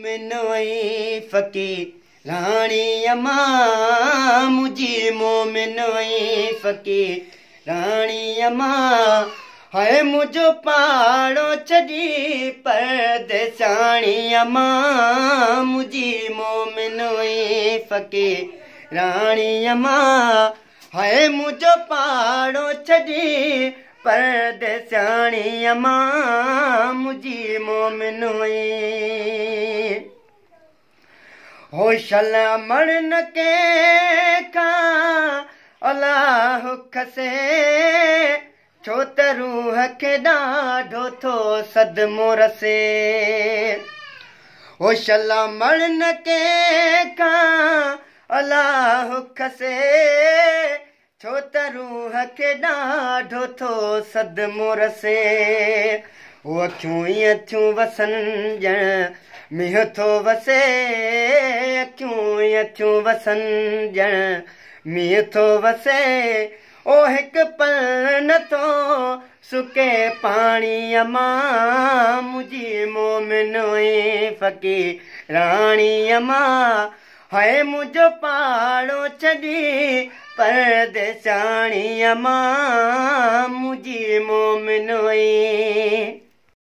मोमिन वई फ़कीर राणी अम्मा मुझी मोमिन वई फ़कीर राणी अम्मा है मुझो पाड़ो छड़ी परदेसाणी अम्मा मुझी मोमिन वई फ़कीर राणी अम्मा है मुझो पाड़ो छड़ी परदेसाणी अम्मा मुझी मोमिन वई होशल मरण के का अल्लाह खसे छो त रूह खे ॾाढो थो सदमो रसे होशल मरण के का अल्लाह खसे छो त रूह खे ॾाढो थो सदमो रसे वो अखियूं ई अखियूं वसनि ॼण मींहुं थो वसे अखियूं ई अखियूं वसनि ॼण मींहुं थो वसे ओ हिकु पल नथो सुके पाणी अम्मा मुझी मोमिन वई फ़कीर राणी अम्मा है मुझो पाड़ो छड़ी परदेसाणी अम्मा मुझी मोमिन वई।